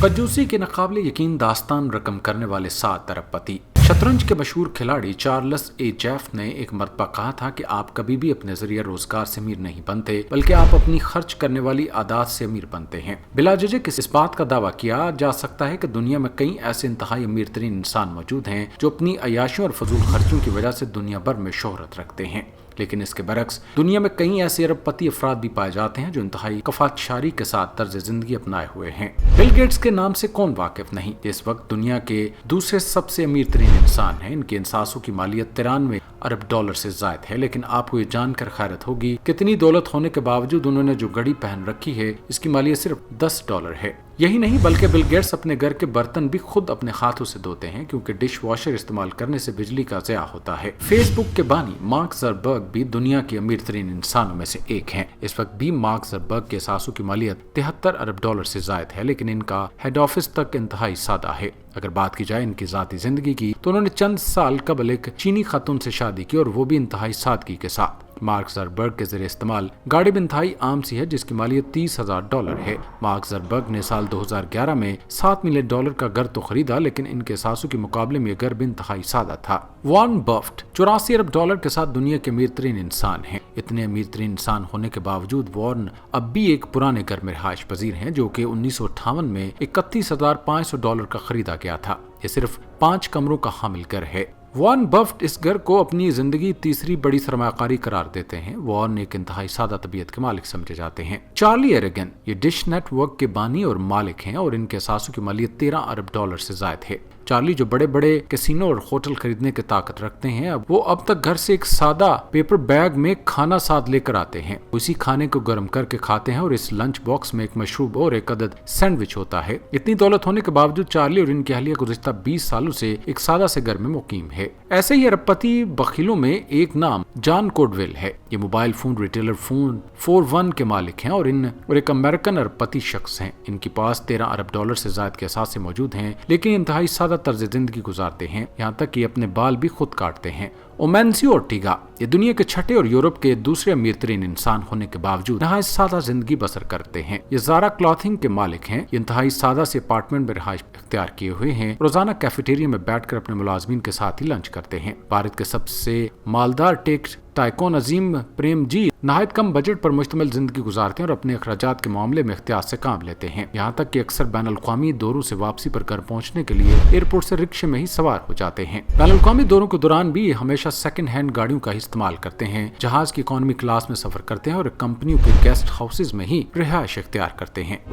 कंजूसी के नाकाबिले यकीन दास्तान रकम करने वाले 7 अरबपति। शतरंज के मशहूर खिलाड़ी चार्ल्स ए जैफ ने एक मरतबा कहा था कि आप कभी भी अपने जरिए रोजगार से अमीर नहीं बनते, बल्कि आप अपनी खर्च करने वाली आदत से अमीर बनते हैं। बिला झिझक इस बात का दावा किया जा सकता है कि दुनिया में कई ऐसे इंतहाई अमीर तरीन इंसान मौजूद हैं जो अपनी अयाशियों और फजूल खर्चों की वजह से दुनिया भर में शोहरत रखते हैं, लेकिन इसके बरक्स दुनिया में कई ऐसे अरबपति अफराद भी पाए जाते हैं जो इंतहाई कफातशारी के साथ तर्ज जिंदगी अपनाए हुए हैं। बिल गेट्स के नाम से कौन वाकिफ नहीं। इस वक्त दुनिया के दूसरे सबसे अमीर तरीन इंसान हैं। इनके इंसासों की मालियत 93 अरब डॉलर से जायद है, लेकिन आपको ये जानकर खैरत होगी कितनी दौलत होने के बावजूद उन्होंने जो घड़ी पहन रखी है इसकी मालियत सिर्फ $10 है। यही नहीं बल्कि बिल गेट्स अपने घर के बर्तन भी खुद अपने हाथों से धोते हैं, क्योंकि डिश वॉशर इस्तेमाल करने से बिजली का ज़या होता है। फेसबुक के बानी मार्क ज़करबर्ग भी दुनिया के अमीर तरीन इंसानों में से एक हैं। इस वक्त भी मार्क ज़करबर्ग के सासों की मालियत 73 अरब डॉलर से जायद है, लेकिन इनका हेड ऑफिस तक इंतहाई सादा है। अगर बात की जाए इनकी जाती जिंदगी की तो उन्होंने चंद साल कबल एक चीनी खातून से शादी की, और वो भी इंतहाई सादगी के साथ। मार्क ज़करबर्ग के जरिए इस्तेमाल गाड़ी भी इंतहाई आम सी है, जिसकी मालियत $30,000 है। मार्क ज़करबर्ग ने साल 2011 में $7 मिलियन का घर तो खरीदा, लेकिन इनके सासों के मुकाबले में घर भी इंतहाई सादा था। वॉरेन बफेट $84 अरब के साथ दुनिया के अमीर तरीन इंसान हैं। इतने अमीर तरीन इंसान होने के बावजूद वॉरेन अब भी एक पुराने घर में रिहाइश पजीर हैं, जो कि 1958 में $31,500 का खरीदा गया था। ये सिर्फ 5 कमरों का हामिल घर है। वॉरेन बफेट इस घर को अपनी जिंदगी तीसरी बड़ी सरमाकारी करार देते हैं। वॉरेन एक इंतहाई सादा तबीयत के मालिक समझे जाते हैं। चार्ली एरेगन ये डिश नेटवर्क के बानी और मालिक हैं, और इनके सासों की मालियत $13 अरब से जायद है। चार्ली जो बड़े बड़े कैसीनो और होटल खरीदने की ताकत रखते हैं, वो अब तक घर से एक सादा पेपर बैग में खाना साथ लेकर आते हैं। उसी खाने को गर्म करके खाते हैं, और इस लंच बॉक्स में एक मशरूब और एक अदद सैंडविच होता है। इतनी दौलत होने के बावजूद चार्ली और इनकी अहलिया गुज़िश्ता 20 सालों से एक सादा से घर में मुकीम है। ऐसे ही अरबपति बखीलों में एक नाम जॉन कोडवेल है। ये मोबाइल फोन रिटेलर फोन 41 के मालिक हैं, और एक अमेरिकन अरबपति शख्स हैं। इनके पास $13 अरब से ज्यादा के असासे मौजूद हैं, लेकिन इंतहाई सादा तर्ज जिंदगी गुजारते हैं, यहाँ तक कि अपने बाल भी खुद काटते हैं। ओमेंसियो ओर्टिगा ये दुनिया के छठे और यूरोप के दूसरे अमीर तरीन इंसान होने के बावजूद नहायत सादा जिंदगी बसर करते हैं। ये ज़ारा क्लॉथिंग के मालिक हैं। ये इंतहाई सादा से अपार्टमेंट में रिहाइश इख्तियार किए हुए हैं। रोजाना कैफेटेरिया में बैठकर अपने मुलाजमीन के साथ ही लंच करते हैं। भारत के सबसे मालदार टेक टाइकोन अजीम प्रेम जी नहायत कम बजट पर मुश्तमिल जिंदगी गुजारते हैं, और अपने अखराजात के मामले में एहतियात से काम लेते हैं। यहाँ तक कि अक्सर बैनुल-अक़वामी दौरों से वापसी पर घर पहुँचने के लिए एयरपोर्ट से रिक्शे में ही सवार हो जाते हैं। बैनुल-अक़वामी दौरों के दौरान भी हमेशा सेकंड हैंड गाड़ियों का इस्तेमाल करते हैं, जहाज की इकोनॉमी क्लास में सफर करते हैं, और कंपनियों के गेस्ट हाउसेज में ही रिहाइश इख्तियार करते हैं।